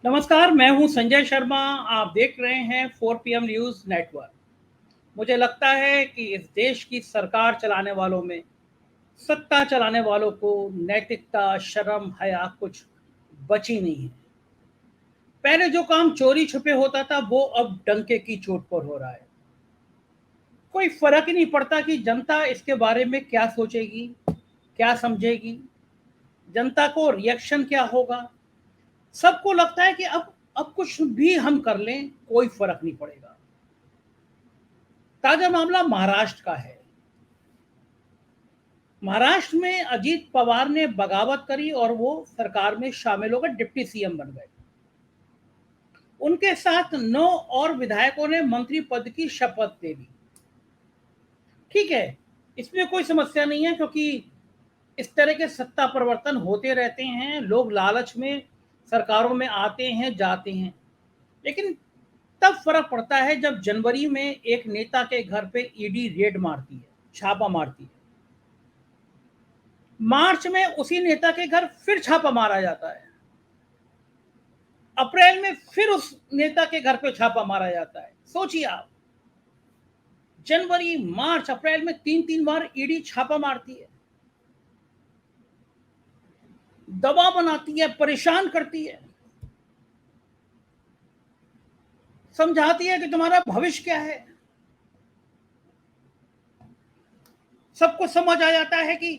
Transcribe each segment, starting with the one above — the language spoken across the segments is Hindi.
नमस्कार, मैं हूं संजय शर्मा। आप देख रहे हैं 4 PM न्यूज़ नेटवर्क। मुझे लगता है कि इस देश की सरकार चलाने वालों में, सत्ता चलाने वालों को नैतिकता, शर्म, हया कुछ बची नहीं है। पहले जो काम चोरी छुपे होता था, वो अब डंके की चोट पर हो रहा है। कोई फ़र्क ही नहीं पड़ता कि जनता इसके बारे में क्या सोचेगी, क्या समझेगी, जनता को रिएक्शन क्या होगा। सबको लगता है कि अब कुछ भी हम कर लें, कोई फ़र्क नहीं पड़ेगा। ताजा मामला महाराष्ट्र का है। महाराष्ट्र में अजीत पवार ने बगावत करी और वो सरकार में शामिल होकर डिप्टी सीएम बन गए। उनके साथ 9 और विधायकों ने मंत्री पद की शपथ ले ली। ठीक है, इसमें कोई समस्या नहीं है, क्योंकि इस तरह के सत्ता परिवर्तन होते रहते हैं। लोग लालच में सरकारों में आते हैं, जाते हैं। लेकिन तब फर्क पड़ता है जब जनवरी में एक नेता के घर पे ईडी रेड मारती है, छापा मारती है। मार्च में उसी नेता के घर फिर छापा मारा जाता है। अप्रैल में फिर उस नेता के घर पे छापा मारा जाता है। सोचिए आप, जनवरी, मार्च, अप्रैल में 3-3 बार ईडी छापा मारती है, दबाव बनाती है, परेशान करती है, समझाती है कि तुम्हारा भविष्य क्या है। सबको समझ आ जाता है कि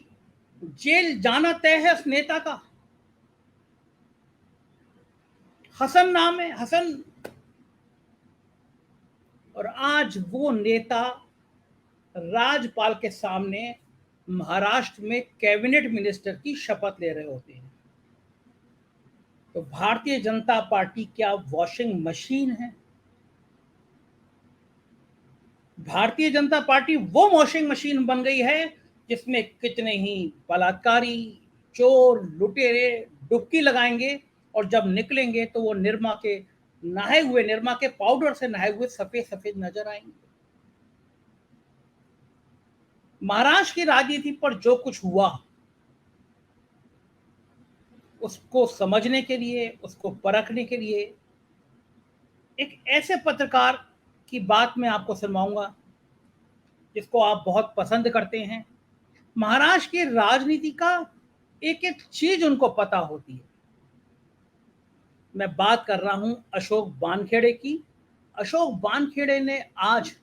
जेल जाना तय है उस नेता का। हसन नाम है, हसन। और आज वो नेता राज्यपाल के सामने महाराष्ट्र में कैबिनेट मिनिस्टर की शपथ ले रहे होते हैं। तो भारतीय जनता पार्टी क्या वॉशिंग मशीन है? भारतीय जनता पार्टी वो वॉशिंग मशीन बन गई है जिसमें कितने ही बलात्कारी, चोर, लुटेरे डुबकी लगाएंगे और जब निकलेंगे तो वो निरमा के पाउडर से नहाए हुए सफेद सफेद नजर आएंगे। महाराष्ट्र की राजनीति पर जो कुछ हुआ, उसको समझने के लिए, उसको परखने के लिए एक ऐसे पत्रकार की बात मैं आपको सुनवाऊंगा जिसको आप बहुत पसंद करते हैं। महाराष्ट्र की राजनीति का एक एक चीज उनको पता होती है। मैं बात कर रहा हूं अशोक वानखेड़े की। अशोक वानखेड़े ने आज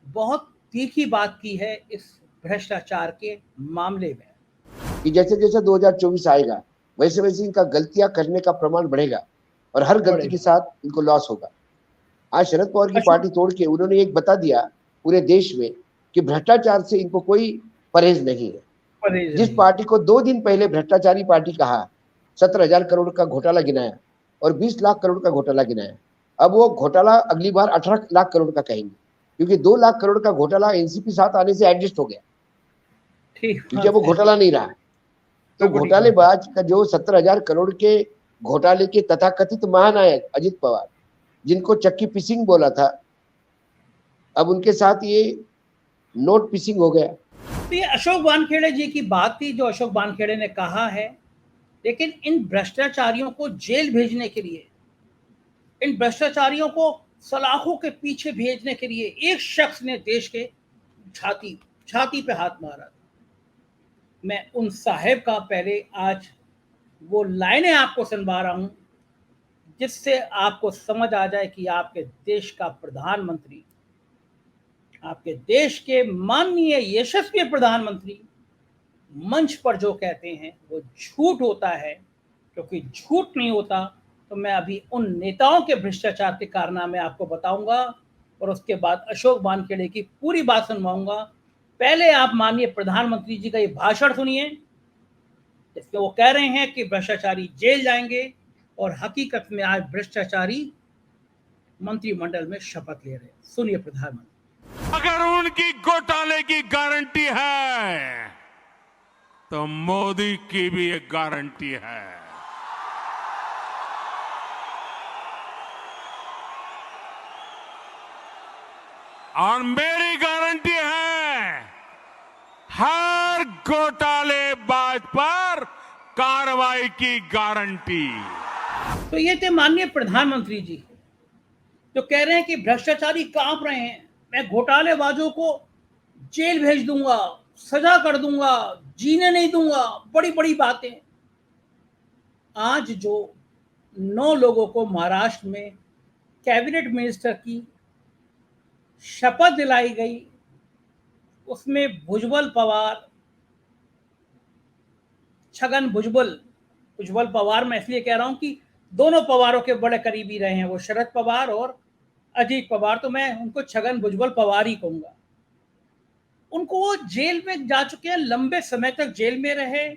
बहुत तीखी बात की है इस भ्रष्टाचार के मामले में कि जैसे जैसे 2024 आएगा वैसे वैसे इनका गलतियां करने का प्रमाण बढ़ेगा और हर गलती के साथ इनको लॉस होगा। आज शरद पवार की पार्टी तोड़ के उन्होंने एक बता दिया पूरे देश में कि भ्रष्टाचार से इनको कोई परहेज नहीं है। जिस पार्टी को 2 दिन पहले भ्रष्टाचारी पार्टी कहा, 17,000 करोड़ का घोटाला गिनाया और 20 लाख करोड़ का घोटाला गिनाया, अब वो घोटाला अगली बार 18 लाख करोड़ का कहेंगे, क्योंकि 2 लाख करोड़ का घोटाला एनसीपी साथ आने से एडजस्ट हो गया, क्योंकि अब वो घोटाला नहीं रहा। तो घोटालेबाज का जो 17,000 करोड़ के घोटाले के तथाकथित महानायक अजित पवार, जिनको चक्की पिसिंग बोला था, अब उनके साथ ये नोट पिसिंग हो गया। तो ये अशोक वानखेड़े जी की बात थी जो अशोक वानखेड़े ने कहा है। लेकिन इन भ्रष्टाचारियों को जेल भेजने के लिए, इन भ्रष्टाचारियों को सलाखों के पीछे भेजने के लिए एक शख्स ने देश के छाती पे हाथ मारा। मैं उन साहेब का पहले आज वो लाइनें आपको सुनवा रहा हूं जिससे आपको समझ आ जाए कि आपके देश का प्रधानमंत्री, आपके देश के माननीय यशस्वी प्रधानमंत्री मंच पर जो कहते हैं वो झूठ होता है। क्योंकि झूठ नहीं होता तो मैं अभी उन नेताओं के भ्रष्टाचार के कारनामे आपको बताऊंगा और उसके बाद अशोक वानखेड़े की पूरी बात सुनवाऊंगा। पहले आप माननीय प्रधानमंत्री जी का ये भाषण सुनिए जिसमें वो कह रहे हैं कि भ्रष्टाचारी जेल जाएंगे और हकीकत में आज भ्रष्टाचारी मंत्रिमंडल में शपथ ले रहे हैं। सुनिए प्रधानमंत्री। अगर उनकी घोटाले की गारंटी है तो मोदी की भी एक गारंटी है। और मेरी गारंटी है, हर घोटालेबाज पर कार्रवाई की गारंटी। तो ये थे माननीय प्रधानमंत्री जी, जो कह रहे हैं कि भ्रष्टाचारी कांप रहे हैं, मैं घोटालेबाजों को जेल भेज दूंगा, सजा कर दूंगा, जीने नहीं दूंगा, बड़ी बड़ी बातें। आज जो 9 लोगों को महाराष्ट्र में कैबिनेट मिनिस्टर की शपथ दिलाई गई, उसमें भुजबल पवार, छगन भुजबल, उज्जवल पवार मैं इसलिए कह रहा हूं कि दोनों पवारों के बड़े करीबी रहे हैं वो, शरद पवार और अजीत पवार, तो मैं उनको छगन भुजबल पवार ही कहूंगा। उनको वो जेल में जा चुके हैं, लंबे समय तक जेल में रहे।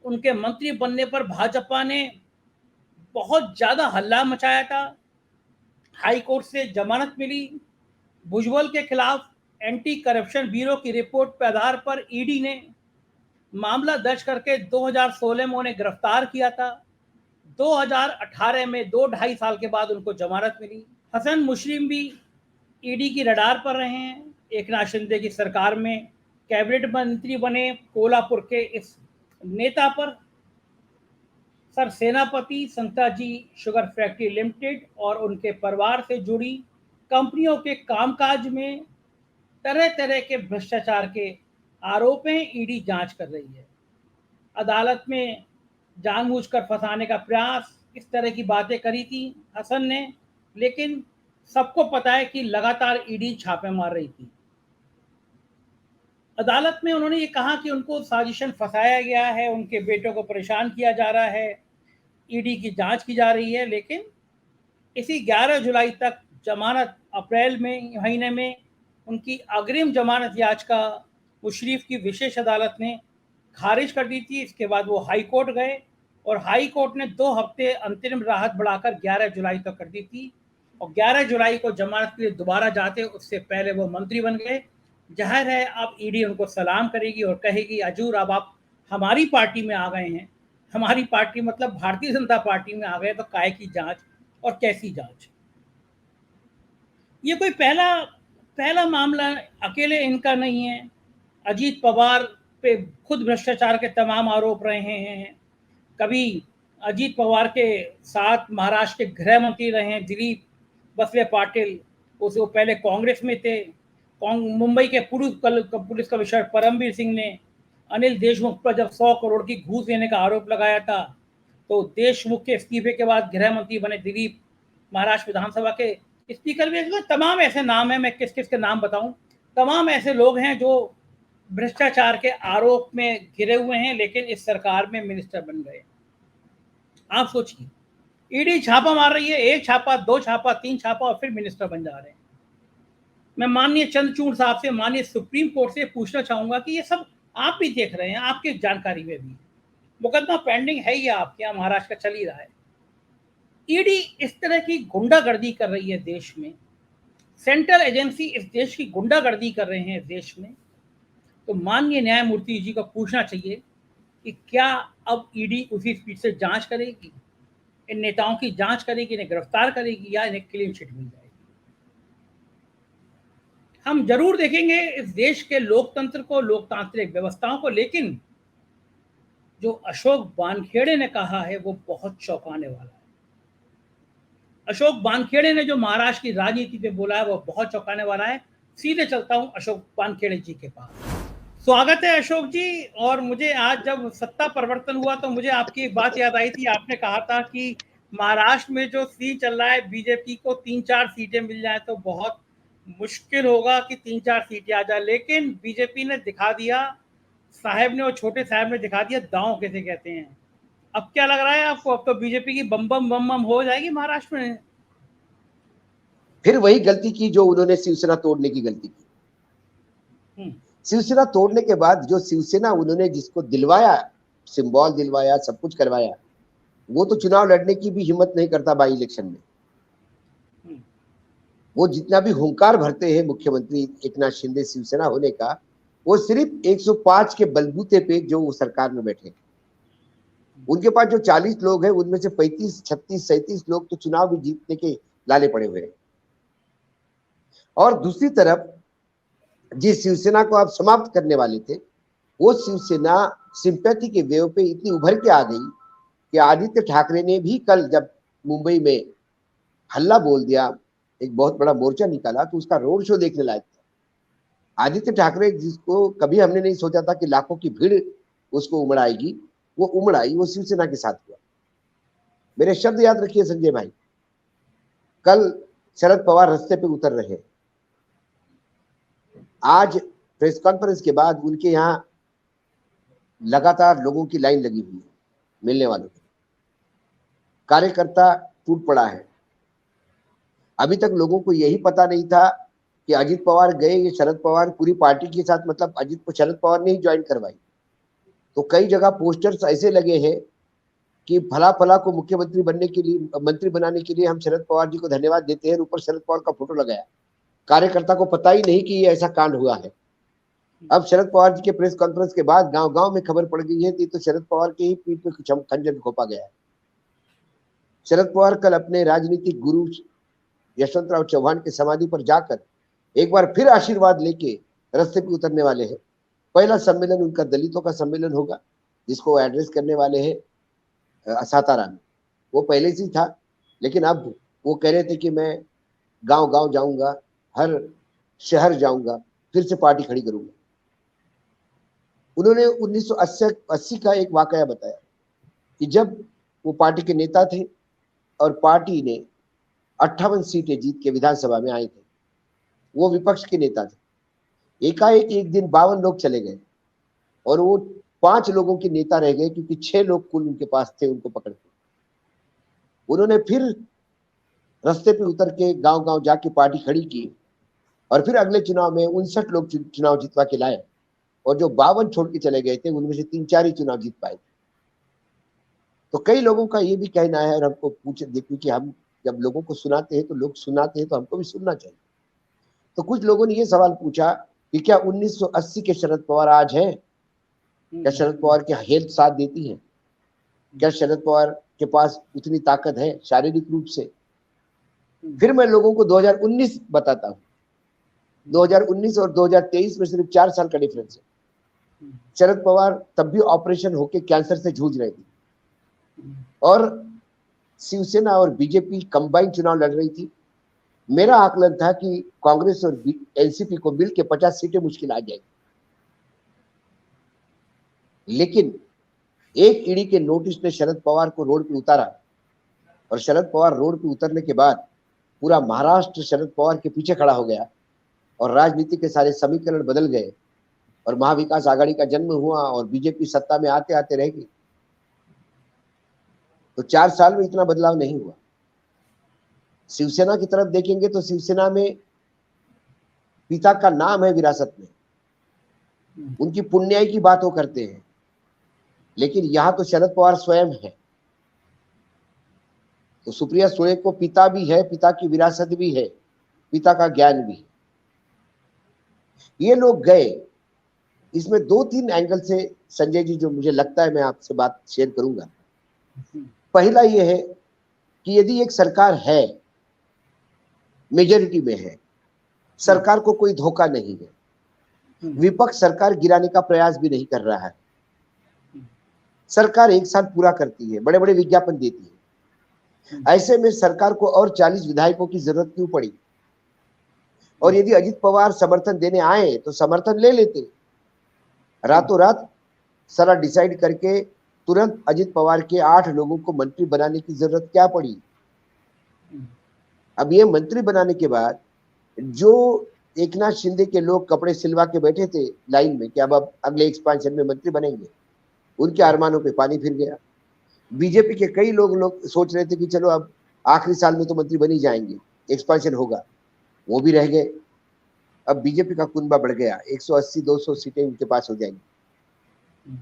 उनके मंत्री बनने पर भाजपा ने बहुत ज्यादा हल्ला मचाया था, हाई कोर्ट से जमानत मिली। भुजबल के खिलाफ एंटी करप्शन ब्यूरो की रिपोर्ट के आधार पर ईडी ने मामला दर्ज करके 2016 में उन्हें गिरफ्तार किया था। 2018 में 2-2.5 साल के बाद उनको जमानत मिली। हसन मुश्रीफ भी ईडी की रडार पर रहे हैं। एकनाथ शिंदे की सरकार में कैबिनेट मंत्री बने। कोल्हापुर के इस नेता पर सर सेनापति संताजी शुगर फैक्ट्री लिमिटेड और उनके परिवार से जुड़ी कंपनियों के कामकाज में तरह तरह के भ्रष्टाचार के आरोप हैं। ईडी जांच कर रही है। अदालत में जानबूझकर फंसाने का प्रयास, इस तरह की बातें करी थी हसन ने, लेकिन सबको पता है कि लगातार ईडी छापे मार रही थी। अदालत में उन्होंने ये कहा कि उनको साजिशन फंसाया गया है, उनके बेटों को परेशान किया जा रहा है, ईडी की जांच की जा रही है। लेकिन इसी 11 जुलाई तक जमानत, अप्रैल में महीने में उनकी अग्रिम जमानत याचिका मुशर्रफ की विशेष अदालत ने खारिज कर दी थी। इसके बाद वो हाई कोर्ट गए और हाई कोर्ट ने 2 हफ्ते अंतरिम राहत बढ़ाकर 11 जुलाई तक कर दी थी और 11 जुलाई को जमानत के लिए दोबारा जाते, उससे पहले वो मंत्री बन गए। जाहिर है अब ईडी उनको सलाम करेगी और कहेगी हजूर अब आप हमारी पार्टी में आ गए हैं, हमारी पार्टी मतलब भारतीय जनता पार्टी में आ गए, तो काय की जांच और कैसी जांच। ये कोई पहला मामला अकेले इनका नहीं है। अजीत पवार पे खुद भ्रष्टाचार के तमाम आरोप रहे हैं। कभी अजीत पवार के साथ महाराष्ट्र के गृह मंत्री रहे हैं दिलीप बसले पाटिल, उससे पहले कांग्रेस में थे। मुंबई के पुलिस कमिश्नर परमवीर सिंह ने अनिल देशमुख पर जब 100 करोड़ की घूस लेने का आरोप लगाया था, तो देशमुख के इस्तीफे के बाद गृह मंत्री बने दिलीप, महाराष्ट्र विधानसभा के स्पीकर भी। तमाम ऐसे नाम हैं, मैं किस किस के नाम बताऊं। तमाम ऐसे लोग हैं जो भ्रष्टाचार के आरोप में घिरे हुए हैं, लेकिन इस सरकार में मिनिस्टर बन गए। आप सोचिए, ईडी छापा मार रही है, 1 छापा, 2 छापा, 3 छापा और फिर मिनिस्टर बन जा रहे हैं। मैं माननीय चंद्रचूड़ साहब से, माननीय सुप्रीम कोर्ट से पूछना चाहूंगा कि ये सब आप भी देख रहे हैं, आपकी जानकारी में भी मुकदमा पेंडिंग है या आपके यहाँ महाराष्ट्र का चल ही रहा है। ईडी इस तरह की गुंडागर्दी कर रही है देश में, सेंट्रल एजेंसी इस देश की गुंडागर्दी कर रहे हैं देश में, तो माननीय न्यायमूर्ति जी को पूछना चाहिए कि क्या अब ईडी उसी स्पीड से जांच करेगी, इन नेताओं की जांच करेगी, इन्हें गिरफ्तार करेगी या इन्हें क्लीन चिट मिल जाएगी। हम जरूर देखेंगे इस देश के लोकतंत्र को, लोकतांत्रिक व्यवस्थाओं को, लेकिन जो अशोक वानखेड़े ने कहा है वो बहुत चौंकाने वाला है। अशोक वानखेड़े ने जो महाराष्ट्र की राजनीति पे बोला है वो बहुत चौंकाने वाला है। सीधे चलता हूं अशोक वानखेड़े जी के पास। स्वागत है अशोक जी। और मुझे आज जब सत्ता परिवर्तन हुआ तो मुझे आपकी एक बात याद आई थी। आपने कहा था कि महाराष्ट्र में जो सीन चल रहा है, बीजेपी को 3-4 सीटें मिल जाए तो बहुत मुश्किल होगा कि 3-4 सीटें आ जाए, लेकिन बीजेपी ने दिखा दिया, साहब ने और छोटे साहब ने दिखा दिया दांव किसे कहते हैं। अब क्या लग रहा है आपको, अब तो बीजेपी की बम बम हो जाएगी महाराष्ट्र में? फिर वही गलती की जो उन्होंने शिवसेना तोड़ने की गलती की। शिवसेना तोड़ने के बाद जो शिवसेना उन्होंने जिसको दिलवाया, सिंबल दिलवाया, सब कुछ करवाया, वो तो चुनाव लड़ने की भी हिम्मत नहीं करता बाई इलेक्शन में। वो जितना भी हुंकार भरते हैं मुख्यमंत्री एकनाथ शिंदे शिवसेना होने का, वो सिर्फ 105 के बलबूते पे जो वो सरकार में बैठे। उनके पास जो 40 लोग हैं उनमें से 35, 36, 37 लोग तो चुनाव भी जीतने के लाले पड़े हुए हैं। और दूसरी तरफ जिस शिवसेना को आप समाप्त करने वाले थे, वो शिवसेना सिंपैथी के वेव पे इतनी उभर के आ गई कि आदित्य ठाकरे ने भी कल जब मुंबई में हल्ला बोल दिया, एक बहुत बड़ा मोर्चा निकाला, तो उसका रोड शो देखने लायक था। आदित्य ठाकरे, जिसको कभी हमने नहीं सोचा था कि लाखों की भीड़ उसको उमड़ाएगी, वो उमड़ आई, वो शिवसेना के साथ हुआ। मेरे शब्द याद रखिए संजय भाई, कल शरद पवार रास्ते पे उतर रहे, आज प्रेस कॉन्फ्रेंस के बाद उनके यहाँ लगातार लोगों की लाइन लगी हुई है, मिलने वालों की। कार्यकर्ता टूट पड़ा है। अभी तक लोगों को यही पता नहीं था कि अजित पवार गए, ये शरद पवार पूरी पार्टी के साथ, मतलब अजित को शरद पवार ने ही ज्वाइन करवाई। तो कई जगह पोस्टर्स ऐसे लगे हैं कि फला फला को मुख्यमंत्री बनने के लिए, मंत्री बनाने के लिए हम शरद पवार जी को धन्यवाद देते हैं, ऊपर शरद पवार का फोटो लगाया। कार्यकर्ता को पता ही नहीं कि ये ऐसा कांड हुआ है। अब शरद पवार जी के प्रेस कॉन्फ्रेंस के बाद गांव गांव में खबर पड़ गई है कि तो शरद पवार के ही पीठ पे खंजर घोंपा गया है। शरद पवार कल अपने राजनीतिक गुरु यशवंतराव चौहान के समाधि पर जाकर एक बार फिर आशीर्वाद लेके रास्ते पे उतरने वाले हैं। पहला सम्मेलन उनका दलितों का सम्मेलन होगा, जिसको एड्रेस करने वाले हैं सातारा में। वो पहले से था, लेकिन अब वो कह रहे थे कि मैं गांव गांव जाऊंगा, हर शहर जाऊंगा, फिर से पार्टी खड़ी करूंगा। उन्होंने 1980 का एक वाकया बताया कि जब वो पार्टी के नेता थे और पार्टी ने 58 सीटें जीत के विधानसभा में आए थे, वो विपक्ष के नेता थे। एकाएक एक दिन 52 लोग चले गए और वो 5 लोगों के नेता रह गए, क्योंकि 6 लोग कुल उनके पास थे उनको पकड़ के। उन्होंने फिर रास्ते पे उतर के गांव गांव जाके पार्टी खड़ी की और फिर अगले चुनाव में 59 लोग चुनाव जितवा के लाए, और जो 52 छोड़ के चले गए थे उनमें से 3-4 ही चुनाव जीत पाए। तो कई लोगों का ये भी कहना है, और हमको पूछे देखिए कि हम जब लोगों को सुनाते हैं तो लोग सुनाते हैं तो हमको भी सुनना चाहिए। तो कुछ लोगों ने ये सवाल पूछा कि क्या 1980 के शरद पवार आज हैं? क्या शरद पवार की हेल्थ साथ देती है? क्या शरद पवार के पास उतनी ताकत है शारीरिक रूप से? फिर मैं लोगों को 2019 बताता हूँ। 2019 और 2023 में सिर्फ 4 साल का डिफरेंस है। शरद पवार तब भी ऑपरेशन होके कैंसर से जूझ रहे थे, और शिवसेना और बीजेपी कंबाइन चुनाव लड़ रही थी। मेरा आकलन था कि कांग्रेस और एनसीपी को मिलकर 50 सीटें मुश्किल आ जाएगी, लेकिन एक ईडी के नोटिस ने शरद पवार को रोड पे उतारा, और शरद पवार रोड पे उतरने के बाद पूरा महाराष्ट्र शरद पवार के पीछे खड़ा हो गया, और राजनीति के सारे समीकरण बदल गए, और महाविकास आघाड़ी का जन्म हुआ, और बीजेपी सत्ता में आते आते रह गई। तो 4 साल में इतना बदलाव नहीं हुआ। शिवसेना की तरफ देखेंगे तो शिवसेना में पिता का नाम है विरासत में, उनकी पुण्याई की बात वो करते हैं, लेकिन यहां तो शरद पवार स्वयं है। तो सुप्रिया सुळे को पिता भी है, पिता की विरासत भी है, पिता का ज्ञान भी है। ये लोग गए, इसमें 2-3 एंगल से संजय जी जो मुझे लगता है मैं आपसे बात शेयर करूंगा। पहला ये है कि यदि एक सरकार है, मेजॉरिटी में है, सरकार को कोई धोखा नहीं है, विपक्ष सरकार गिराने का प्रयास भी नहीं कर रहा है, सरकार एक साल पूरा करती है, बड़े बड़े विज्ञापन देती है, ऐसे में सरकार को और 40 विधायकों की जरूरत क्यों पड़ी? और यदि अजित पवार समर्थन देने आए तो समर्थन ले लेते, रातों रात सारा डिसाइड करके तुरंत अजित पवार के 8 लोगों को मंत्री बनाने की जरूरत क्या पड़ी? अब ये मंत्री बनाने के बाद जो एकनाथ शिंदे के लोग कपड़े सिलवा के बैठे थे लाइन में कि अब अगले एक्सपांशन में मंत्री बनेंगे, उनके अरमानों पे पानी फिर गया। बीजेपी के कई लोग सोच रहे थे कि चलो अब आखिरी साल में तो मंत्री बन ही जाएंगे, एक्सपांशन होगा, वो भी रह गए। अब बीजेपी का कुनबा बढ़ गया, 180-200 सीटें उनके पास हो जाएंगी।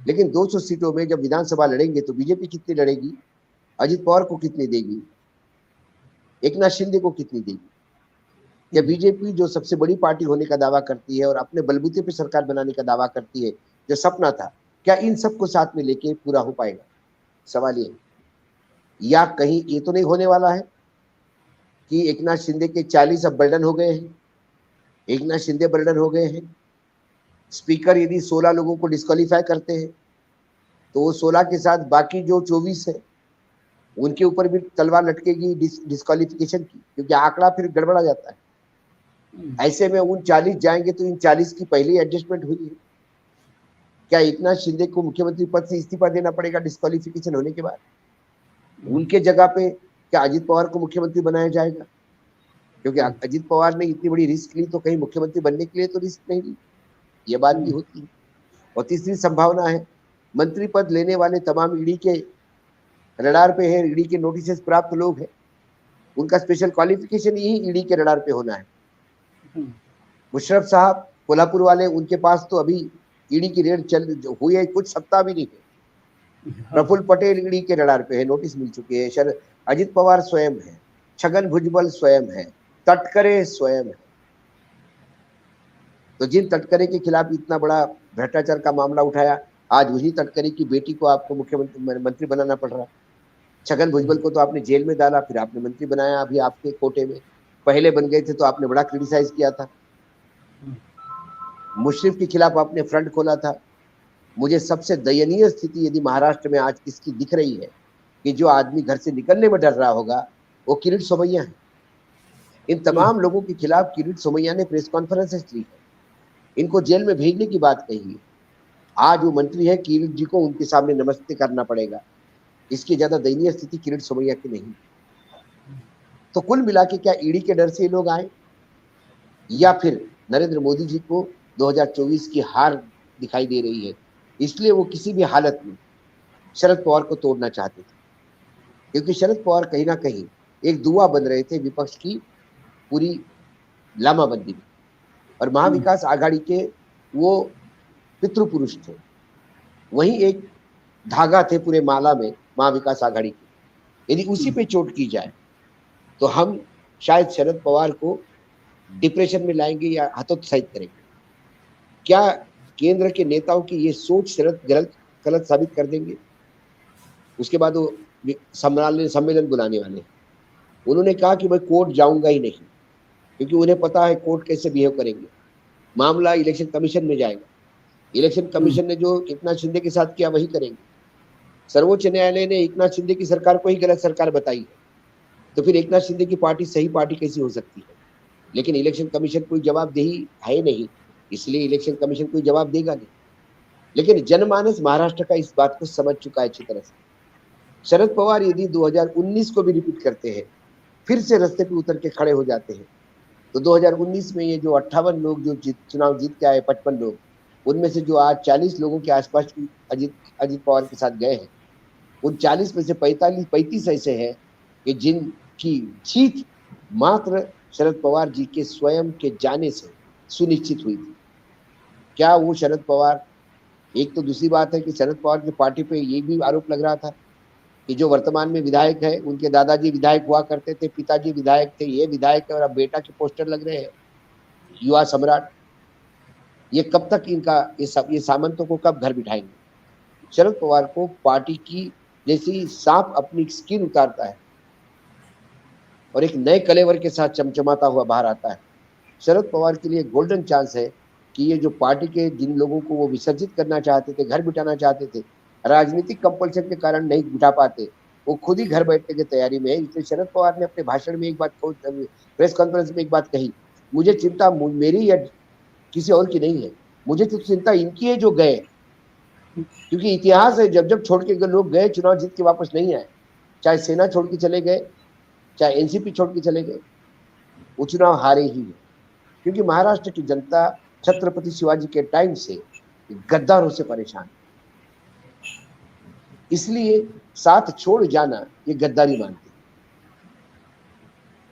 लेकिन 200 सीटों में जब विधानसभा लड़ेंगे तो बीजेपी कितनी लड़ेगी, अजित पवार को कितनी देगी, एकनाथ शिंदे को कितनी देगी? या बीजेपी जो सबसे बड़ी पार्टी होने का दावा करती है और अपने बलबूते पे सरकार बनाने का दावा करती है, जो सपना था, क्या इन सबको साथ में लेके पूरा हो पाएगा? सवाल ये, या कहीं ये तो नहीं होने वाला है कि एकनाथ शिंदे के 40 अब बर्डन हो गए हैं, एकनाथ शिंदे बर्डन हो गए हैं। स्पीकर यदि 16 लोगों को डिस्क्वालीफाई करते हैं तो वो 16 के साथ बाकी जो 24 है उनके ऊपर भी तलवार लटकेगी डिस्क्वालिफिकेशन की, क्योंकि आंकड़ा फिर गड़बड़ा जाता है। ऐसे में 39 जाएंगे तो इन 40 की पहले एडजस्टमेंट हुई है। क्या एकनाथ शिंदे को मुख्यमंत्री पद से इस्तीफा देना पड़ेगा डिस्क्वालिफिकेशन होने के बाद? उनके जगह पे क्या अजित पवार को मुख्यमंत्री बनाया जाएगा? क्योंकि अजित पवार ने इतनी बड़ी रिस्क ली, तो कहीं मुख्यमंत्री बनने के लिए तो रिस्क नहीं ली, ये बात भी होती है। और तीसरी संभावना है, मंत्री पद लेने वाले तमाम ईडी के रडार पे है, ईडी के नोटिस प्राप्त लोग हैं, उनका स्पेशल क्वालिफिकेशन यही ईडी के रडार पे होना है। मुशर्रफ साहब कोल्हापुर वाले, उनके पास तो अभी ईडी की रेड चल हुई है, कुछ सप्ताह भी नहीं है। प्रफुल्ल पटेल ईडी के रडार पे है, नोटिस मिल चुके हैं। अजित पवार स्वयं है, छगन भुजबल स्वयं है, तटकरे स्वयं है। तो जिन तटकरे के खिलाफ इतना बड़ा भ्रष्टाचार का मामला उठाया, आज वही तटकरे की बेटी को आपको मुख्यमंत्री मंत्री बनाना पड़ रहा। छगन भुजबल को तो आपने जेल में डाला, फिर आपने मंत्री बनाया अभी आपके कोटे में। पहले बन गए थे तो आपने बड़ा क्रिटिसाइज किया था। मुशर्रफ के खिलाफ आपने फ्रंट खोला था। मुझे सबसे दयनीय स्थिति यदि महाराष्ट्र में आज किसकी दिख रही है कि जो आदमी घर से निकलने में डर रहा होगा, वो किरीट सोमैया है। इन तमाम लोगों के खिलाफ किरीट सोमैया ने प्रेस कॉन्फ्रेंसेस ली है, इनको जेल में भेजने की बात कही है। आज वो मंत्री है, किरीट जी को उनके सामने नमस्ते करना पड़ेगा। इसकी ज्यादा दयनीय स्थिति किरीट सोमैया की नहीं। तो कुल मिला के क्या ईडी के डर से ये लोग आए, या फिर नरेंद्र मोदी जी को 2024 की हार दिखाई दे रही है, इसलिए वो किसी भी हालत में शरद पवार को तोड़ना चाहते थे? क्योंकि शरद पवार कहीं ना कहीं एक दुआ बन रहे थे विपक्ष की पूरी लामाबंदी में, और महाविकास आघाड़ी के वो पितृपुरुष थे, वही एक धागा थे पूरे माला में महाविकास आघाड़ी के। यदि उसी पे चोट की जाए तो हम शायद शरद पवार को डिप्रेशन में लाएंगे या हतोत्साहित करेंगे। क्या केंद्र के नेताओं की ये सोच शरद गलत साबित कर देंगे? उसके बाद वो सम्मेलन बुलाने वाले, उन्होंने कहा कि मैं कोर्ट जाऊंगा ही नहीं, क्योंकि उन्हें पता है कोर्ट कैसे बिहेव करेंगे। मामला इलेक्शन कमीशन में जाएगा, इलेक्शन कमीशन ने जो एकनाथ शिंदे के साथ किया वही करेंगे। सर्वोच्च न्यायालय ने एकनाथ शिंदे की सरकार को ही गलत सरकार बताई है, तो फिर एकनाथ शिंदे की पार्टी सही पार्टी कैसी हो सकती है? लेकिन इलेक्शन कमीशन कोई जवाबदेही है नहीं, इसलिए इलेक्शन कमीशन कोई जवाब देगा नहीं। लेकिन जनमानस महाराष्ट्र का इस बात को समझ चुका है अच्छी तरह से। शरद पवार यदि 2019 को भी रिपीट करते हैं, फिर से रास्ते पे उतर के खड़े हो जाते हैं, तो 2019 में ये जो 58 लोग जो चुनाव जीत के आए, 55 लोग, उनमें से जो आज 40 लोगों के आसपास अजित पवार के साथ गए हैं, उन 40 में से 35 ऐसे हैं कि जिनकी जीत मात्र शरद पवार जी के स्वयं के जाने से सुनिश्चित हुई थी। क्या वो शरद पवार, एक तो दूसरी बात है कि शरद पवार की पार्टी पे ये भी आरोप लग रहा था कि जो वर्तमान में विधायक है, उनके दादाजी विधायक हुआ करते थे, पिताजी विधायक थे, ये विधायक है और अब बेटा के पोस्टर लग रहे हैं युवा सम्राट। ये कब तक इनका ये सामंतों को कब घर बिठाएंगे? शरद पवार को पार्टी की जैसी सांप अपनी स्किन उतारता है और एक नए कलेवर के साथ चमचमाता हुआ बाहर आता है। शरद पवार के लिए गोल्डन चांस है कि ये जो पार्टी के जिन लोगों को वो विसर्जित करना चाहते थे, घर बिठाना चाहते थे, राजनीतिक कंपल्शन के कारण नहीं बिठा पाते, वो खुद ही घर बैठने की तैयारी में है। इसलिए शरद पवार ने अपने भाषण में एक बात, प्रेस कॉन्फ्रेंस में एक बात कही, मुझे चिंता मेरी या किसी और की नहीं है, मुझे तो चिंता इनकी है जो गए। क्योंकि इतिहास है, जब जब छोड़ के लोग गए चुनाव जीत के वापस नहीं आए, चाहे सेना छोड़ के चले गए, चाहे एनसीपी छोड़ के चले गए, वो चुनाव हारे ही है। क्योंकि महाराष्ट्र की जनता छत्रपति शिवाजी के टाइम से गद्दारों से परेशान, इसलिए साथ छोड़ जाना ये गद्दारी मानते।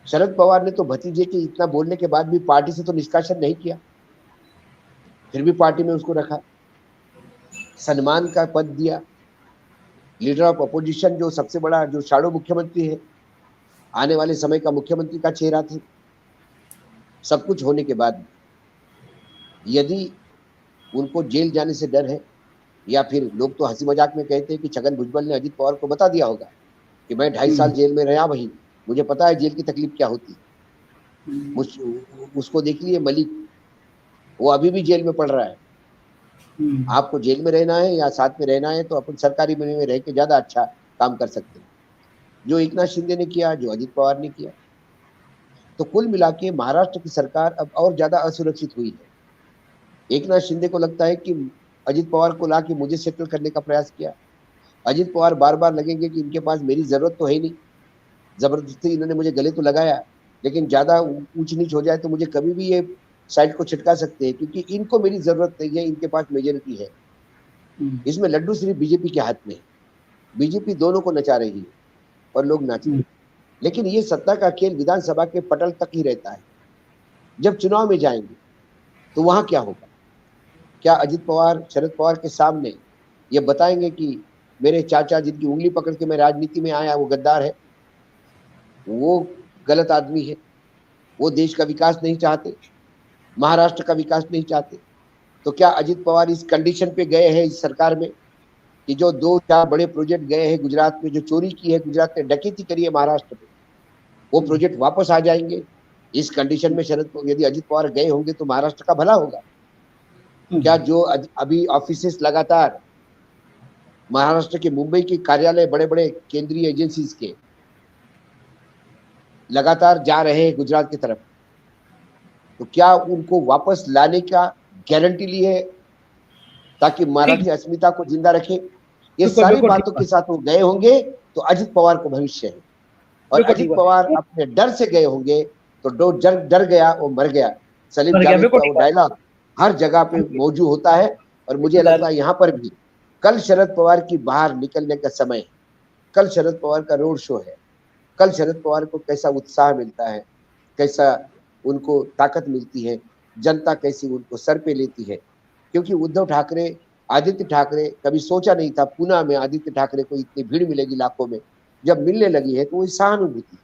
शरद पवार ने तो भतीजे के इतना बोलने के बाद भी पार्टी से तो निष्कासन नहीं किया, फिर भी पार्टी में उसको रखा, सम्मान का पद दिया, लीडर ऑफ अपोजिशन, जो सबसे बड़ा जो शाडो मुख्यमंत्री है, आने वाले समय का मुख्यमंत्री का चेहरा थे। सब कुछ होने के बाद यदि उनको जेल जाने से डर है, या फिर लोग तो हंसी मजाक में कहते हैं कि छगन भुजबल ने अजित पवार को बता दिया होगा कि मैं 2.5 साल जेल में रहा, वही मुझे पता है जेल की तकलीफ क्या होती है। उसको देख लिए मलिक, वो अभी भी जेल में पड़ रहा है। आपको जेल में रहना है या साथ में रहना है तो अपन सरकारी में रह के ज्यादा अच्छा काम कर सकते हैं। जो एकनाथ शिंदे ने किया, जो अजित पवार ने किया। तो कुल मिला के महाराष्ट्र की सरकार अब और ज्यादा असुरक्षित हुई है। एकनाथ शिंदे को लगता है कि अजित पवार को ला के मुझे सेटल करने का प्रयास किया। अजित पवार बार बार लगेंगे कि इनके पास मेरी जरूरत तो है नहीं, जबरदस्ती इन्होंने मुझे गले तो लगाया, लेकिन ज्यादा ऊंच नीच हो जाए तो मुझे कभी भी ये साइड को छिटका सकते हैं, क्योंकि इनको मेरी जरूरत नहीं है, इनके पास मेजोरिटी है। इसमें लड्डू सिर्फ बीजेपी के हाथ में है। बीजेपी दोनों को नचा रही है और लोग नाच रहे हैं। लेकिन ये सत्ता का खेल विधानसभा के पटल तक ही रहता है। जब चुनाव में जाएंगे तो वहां क्या होगा? क्या अजित पवार शरद पवार के सामने ये बताएंगे कि मेरे चाचा जिनकी उंगली पकड़ के मैं राजनीति में आया वो गद्दार है, वो गलत आदमी है, वो देश का विकास नहीं चाहते, महाराष्ट्र का विकास नहीं चाहते? तो क्या अजित पवार इस कंडीशन पे गए हैं इस सरकार में कि जो 2-4 बड़े प्रोजेक्ट गए हैं गुजरात में, जो चोरी की है गुजरात में, डकैती करी है महाराष्ट्र में, वो प्रोजेक्ट वापस आ जाएंगे? इस कंडीशन में यदि अजित पवार गए होंगे तो महाराष्ट्र का भला होगा क्या? जो अभी ऑफिसेस लगातार महाराष्ट्र के मुंबई के कार्यालय, बड़े बड़े केंद्रीय एजेंसीज के लगातार जा रहे हैं गुजरात की तरफ, तो क्या उनको वापस लाने का गारंटी ली है ताकि मराठी अस्मिता को जिंदा रखे? ये सारी बातों के साथ वो गए होंगे तो अजित पवार को भविष्य है। और अजित पवार अपने डर से गए होंगे तो डर गया वो मर गया, सलीम जावेद का वो डायलॉग हर जगह पे मौजूद होता है। और मुझे लगता है यहाँ पर भी कल शरद पवार की बाहर निकलने का समय है। कल शरद पवार का रोड शो है। कल शरद पवार को कैसा उत्साह मिलता है, कैसा उनको ताकत मिलती है, जनता कैसी उनको सर पे लेती है। क्योंकि उद्धव ठाकरे, आदित्य ठाकरे कभी सोचा नहीं था पुणे में आदित्य ठाकरे को इतनी भीड़ मिलेगी लाखों में। जब मिलने लगी है तो वो सहानुभूति,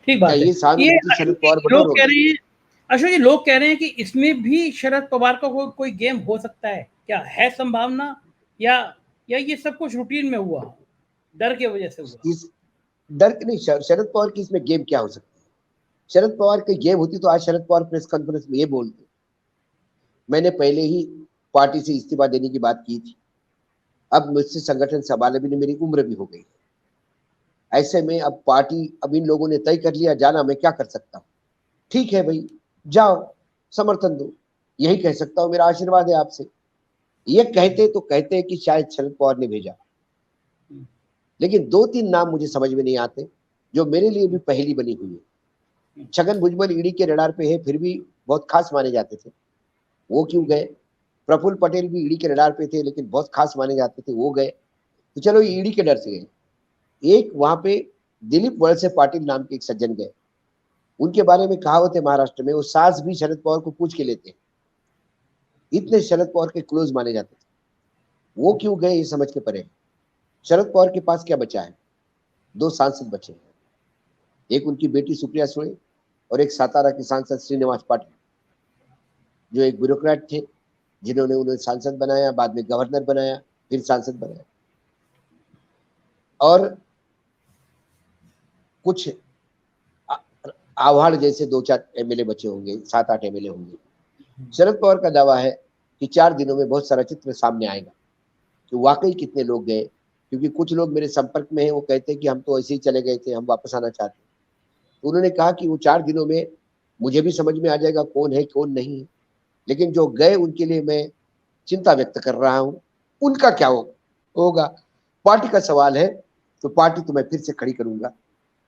ठीक बात है। ये सहानुभूति शरद पवार बटोर लोग कह रहे हैं, अशोक जी, लोग कह रहे हैं कि इसमें भी शरद पवार का कोई गेम हो सकता है, क्या है संभावना, या ये सब कुछ रूटीन में हुआ, डर की वजह से हुआ? इस डर नहीं, शरद पवार की इसमें गेम क्या हो सकती है? शरद पवार की गेम होती तो आज शरद पवार प्रेस कॉन्फ्रेंस में ये बोलते, मैंने पहले ही पार्टी से इस्तीफा देने की बात की थी, अब मुझसे संगठन संभालने भी नहीं, मेरी उम्र भी हो गई, ऐसे में अब पार्टी, अब इन लोगों ने तय कर लिया जाना, मैं क्या कर सकता हूँ? ठीक है भाई, जाओ, समर्थन दो, यही कह सकता हूँ, मेरा आशीर्वाद है आपसे। ये कहते तो कहते हैं कि शायद शरद पवार ने भेजा, लेकिन 2-3 नाम मुझे समझ में नहीं आते जो मेरे लिए भी पहेली बनी हुई है। छगन भुजबल ईडी के रडार पे है, फिर भी बहुत खास माने जाते थे, वो क्यों गए? प्रफुल्ल पटेल भी ईडी के रडार पे थे लेकिन बहुत खास माने जाते थे, वो गए। तो चलो ईडी के डर से गए। एक वहां पे दिलीप वळसे पाटिल नाम के एक सज्जन गए, उनके बारे में कहावत है महाराष्ट्र में, वो सास भी शरद पवार को पूछ के लेते, इतने शरद पवार के क्लोज माने जाते थे। वो क्यों गए ये समझ के परे। शरद पवार के पास क्या बचा है? 2 सांसद बचे हैं, एक उनकी बेटी सुप्रिया सुळे और एक सातारा के सांसद श्रीनिवास पाटिल, जो एक ब्यूरोक्रेट थे, जिन्होंने उन्हें सांसद बनाया, बाद में गवर्नर बनाया, फिर सांसद बनाया। और कुछ आव्हाड़ जैसे 2-4 एमएलए बचे होंगे, 7-8 एमएलए होंगे। शरद पवार का दावा है कि 4 दिनों में बहुत सारा चित्र सामने आएगा कि वाकई कितने लोग गए, क्योंकि कुछ लोग मेरे संपर्क में हैं, वो कहते हैं कि हम तो ऐसे ही चले गए थे, हम वापस आना चाहते हैं। तो उन्होंने कहा कि वो 4 दिनों में मुझे भी समझ में आ जाएगा कौन है कौन नहीं है, लेकिन जो गए उनके लिए मैं चिंता व्यक्त कर रहा हूं, उनका क्या होगा? पार्टी का सवाल है तो पार्टी तो मैं फिर से खड़ी करूंगा,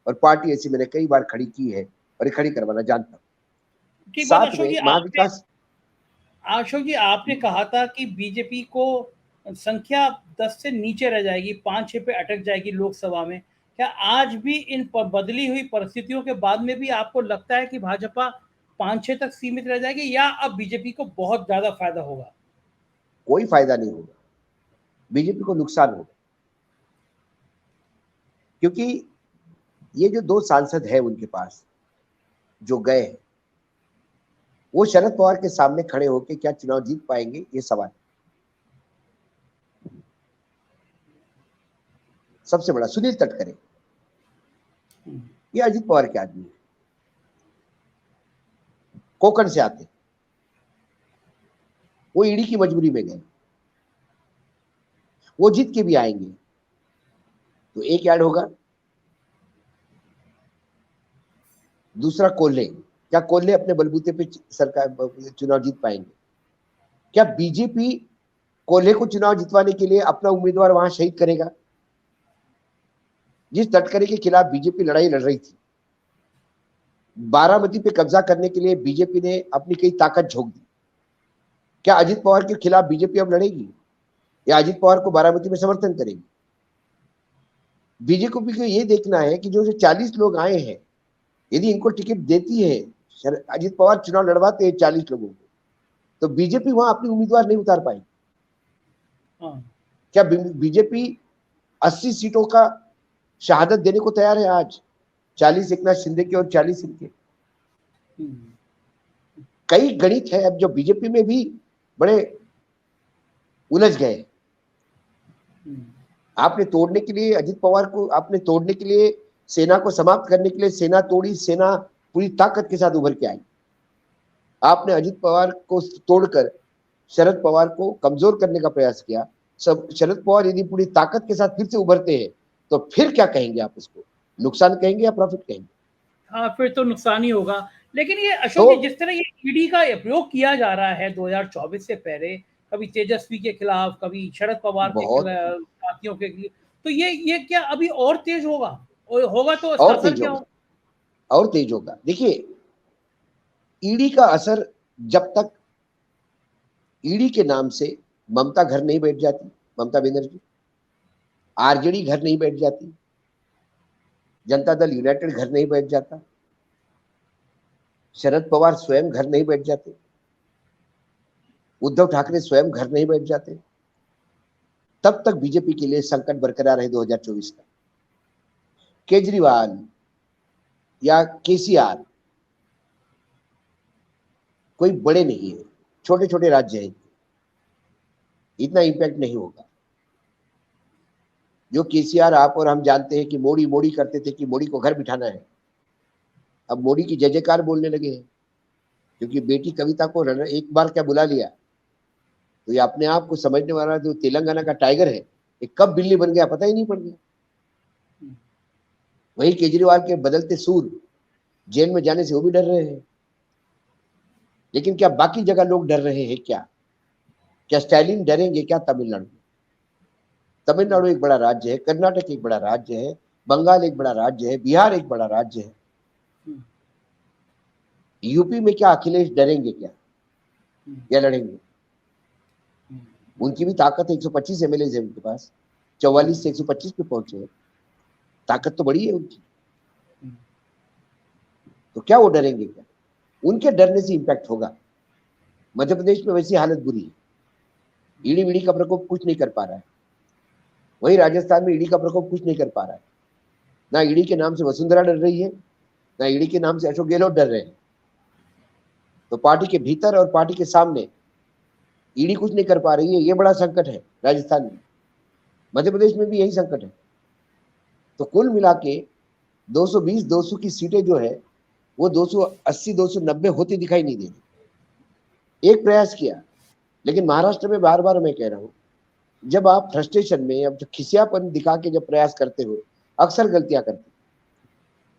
और पार्टी ऐसी मैंने कई बार खड़ी की है और खड़ी करवाना जानता हूँ। साथ में महाविकास, अशोक जी, आपने कहा था कि बीजेपी को संख्या 10 से नीचे रह जाएगी, 5-6 पे अटक जाएगी लोकसभा में। क्या आज भी इन बदली हुई परिस्थितियों के बाद में भी आपको लगता है कि भाजपा 5-6 तक सीमित रह जाएगी, या अब बीजेपी को बहुत ज्यादा फायदा होगा? कोई फायदा नहीं होगा, बीजेपी को नुकसान होगा। क्योंकि ये जो 2 सांसद है उनके पास जो गए हैं, वो शरद पवार के सामने खड़े होकर क्या चुनाव जीत पाएंगे, ये सवाल। सबसे बड़ा सुनील तटकरे, ये अजित पवार के आदमी है, कोकण से आते, वो ईडी की मजबूरी में गए, वो जीत के भी आएंगे तो एक ऐड होगा, दूसरा कोल्हे, क्या कोल्हे अपने बलबूते पे सरकार चुनाव जीत पाएंगे? क्या बीजेपी कोल्हे को चुनाव जितवाने के लिए अपना उम्मीदवार वहां शहीद करेगा? जिस तटकरे के खिलाफ बीजेपी लड़ाई लड़ रही थी, बारामती पे कब्जा करने के लिए बीजेपी ने अपनी कई ताकत झोंक दी। क्या अजित पवार के खिलाफ बीजेपी अब लड़ेगी या अजित पवार को बारामती में समर्थन करेगी? बीजेपी को ये देखना है कि जो 40 लोग आए हैं, यदि इनको टिकट देती है, अजित पवार चुनाव लड़वाते हैं 40 लोगों को, तो बीजेपी वहां अपनी उम्मीदवार नहीं उतार पाएगी। क्या बीजेपी 80 सीटों का शहादत देने को तैयार है आज? 40 एकनाथ शिंदे के और 40 इनके। कई गणित है अब जो बीजेपी में भी बड़े उलझ गए। आपने तोड़ने के लिए अजित पवार को, आपने तोड़ने के लिए सेना को समाप्त करने के लिए सेना तोड़ी, सेना पूरी ताकत के साथ उभर के आई। आपने अजित पवार को तोड़कर शरद पवार को कमजोर करने का प्रयास किया। सब शरद पवार यदि पूरी ताकत के साथ फिर से उभरते हैं तो फिर क्या कहेंगे आप इसको? नुकसान कहेंगे या प्रॉफिट कहेंगे? हाँ, फिर तो नुकसान ही होगा। लेकिन ये अशोक जी, जिस तरह ये ईडी का प्रयोग किया जा रहा है 2024 से पहले, कभी तेजस्वी के खिलाफ, कभी शरद पवार के खिलाफ, साथियों के खिलाफ, तो ये क्या अभी और तेज होगा? और होगा तो और असर तेज क्या होगा, और तेज होगा। देखिए, ईडी का असर, जब तक ईडी के नाम से ममता घर नहीं बैठ जाती, ममता बनर्जी, आरजेडी घर नहीं बैठ जाती, जनता दल यूनाइटेड घर नहीं बैठ जाता, शरद पवार स्वयं घर नहीं बैठ जाते, उद्धव ठाकरे स्वयं घर नहीं बैठ जाते, तब तक बीजेपी के लिए संकट बरकरार है 2024 का। केजरीवाल या केसीआर कोई बड़े नहीं है, छोटे छोटे राज्य हैं, इतना इंपैक्ट नहीं होगा। जो केसीआर आप और हम जानते हैं कि मोदी मोदी करते थे कि मोदी को घर बिठाना है, अब मोदी की जय जयकार बोलने लगे हैं, क्योंकि बेटी कविता को एक बार क्या बुला लिया तो ये अपने आप को समझने वाला जो तेलंगाना का टाइगर है, ये कब बिल्ली बन गया पता ही नहीं पड़ गया। वही केजरीवाल के बदलते सूर जेल में जाने से वो भी डर रहे हैं, लेकिन क्या बाकी जगह लोग डर रहे हैं? क्या स्टालिन डरेंगे क्या? तमिलनाडु एक बड़ा राज्य है, कर्नाटक एक बड़ा राज्य है, बंगाल एक बड़ा राज्य है, बिहार एक बड़ा राज्य है। यूपी में क्या अखिलेश डरेंगे क्या या लड़ेंगे? उनकी भी ताकत है, 125 एमएलए है उनके पास, 44 से 125 पे पहुंचे हैं, ताकत तो बड़ी है उनकी। तो क्या वो डरेंगे क्या? उनके डरने से इंपैक्ट होगा। मध्य प्रदेश में वैसी हालत बुरी है, ईडी वीडी का प्रकोप कुछ नहीं कर पा रहा है। वही राजस्थान में ईडी का प्रकोप कुछ नहीं कर पा रहा है। ना ईडी के नाम से वसुंधरा डर रही है, ना ईडी के नाम से अशोक गहलोत डर रहे हैं। तो पार्टी के भीतर और पार्टी के सामने ईडी कुछ नहीं कर पा रही है, ये बड़ा संकट है राजस्थान में। मध्य प्रदेश में भी यही संकट है। तो कुल मिला के 220-200 की सीटें जो है वो 280-290 होती दिखाई नहीं दे रही। एक प्रयास किया, लेकिन महाराष्ट्र में बार बार मैं कह रहा हूं, जब आप फ्रस्ट्रेशन में, अब खिसियापन दिखा के जब प्रयास करते हो, अक्सर गलतियां करते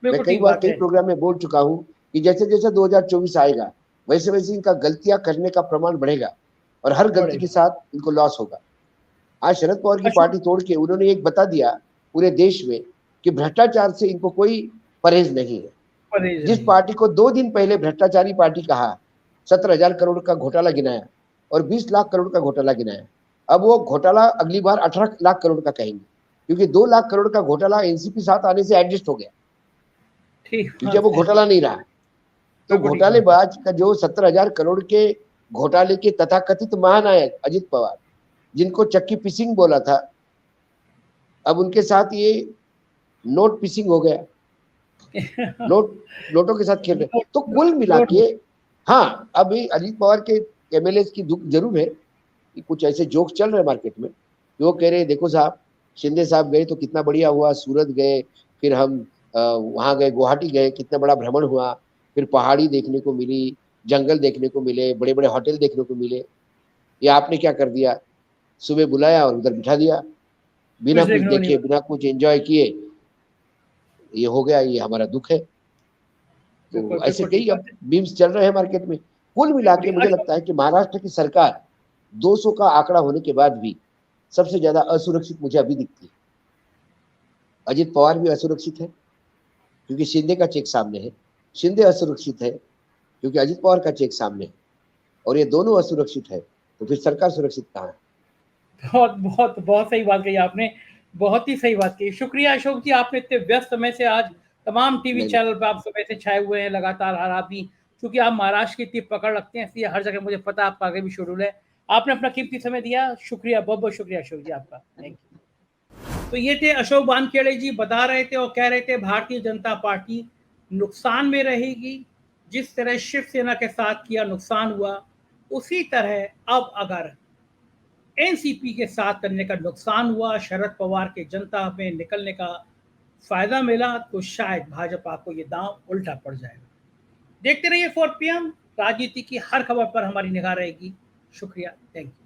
हो। मैं कई बार कई प्रोग्राम में बोल चुका हूं कि जैसे जैसे 2024 आएगा वैसे वैसे इनका गलतियां करने का प्रमाण बढ़ेगा और हर गलती के साथ इनको लॉस होगा। आज शरद पवार की पार्टी तोड़ के उन्होंने एक बता दिया पूरे देश में कि भ्रष्टाचार से इनको कोई परहेज नहीं है। जिस पार्टी को 2 दिन पहले भ्रष्टाचारी पार्टी कहा, 17,000 करोड़ का घोटाला गिनाया और 20 लाख करोड़ का घोटाला गिनाया, अब वो घोटाला अगली बार 18 लाख करोड़ का कहेंगे, क्योंकि 2 लाख करोड़ का घोटाला एनसीपी साथ आने से एडजस्ट हो गया, क्योंकि अब वो घोटाला नहीं रहा। तो घोटालेबाज का जो 17,000 करोड़ के घोटाले के तथाकथित महानायक अजित पवार, जिनको चक्की पिसिंग बोला था, अब उनके साथ ये नोट पिसिंग हो गया, नोटों के साथ खेल रहे। तो कुल मिला के हाँ, अभी अजित पवार के एमएलए की दुख जरूर है कि कुछ ऐसे जोक्स चल रहे हैं मार्केट में, जो कह रहे हैं देखो साहब, शिंदे साहब गए तो कितना बढ़िया हुआ, सूरत गए, फिर हम वहां गए, गुवाहाटी गए, कितना बड़ा भ्रमण हुआ, फिर पहाड़ी देखने को मिली, जंगल देखने को मिले, बड़े बड़े होटल देखने को मिले। ये आपने क्या कर दिया, सुबह बुलाया और उधर बिठा दिया, बिना कुछ देखे, बिना कुछ एंजॉय किए। ये हो गया, ये हमारा दुख है। तो ऐसे कई अब मीम्स चल रहे हैं मार्केट में। कुल मिला के मुझे लगता है कि महाराष्ट्र की सरकार 200 का आंकड़ा होने के बाद भी सबसे ज्यादा असुरक्षित मुझे अभी दिखती है। अजित पवार भी असुरक्षित है क्योंकि शिंदे का चेक सामने है, शिंदे असुरक्षित है क्योंकि अजित पवार का चेक सामने है, और ये दोनों असुरक्षित है तो फिर सरकार सुरक्षित कहाँ है? बहुत बहुत बहुत सही बात कही आपने, बहुत ही सही बात कही। शुक्रिया अशोक जी, आपने इतने व्यस्त समय से आज तमाम टीवी चैनल पे आप समय से छाए हुए हैं लगातार हर आदमी, क्योंकि आप महाराष्ट्र की इतनी पकड़ रखते हैं इसलिए हर जगह मुझे पता है आपका आगे भी शेड्यूल है। आपने अपना कीमती समय दिया, शुक्रिया, बहुत बहुत शुक्रिया अशोक जी आपका, थैंक यू। तो ये थे अशोक वानखेड़े जी, बता रहे थे और कह रहे थे भारतीय जनता पार्टी नुकसान में रहेगी। जिस तरह शिवसेना के साथ किया नुकसान हुआ, उसी तरह अब अगर एनसीपी के साथ करने का नुकसान हुआ, शरद पवार के जनता में निकलने का फायदा मिला, तो शायद भाजपा को ये दांव उल्टा पड़ जाएगा। देखते रहिए 4 PM, राजनीति की हर खबर पर हमारी निगाह रहेगी। शुक्रिया, थैंक यू।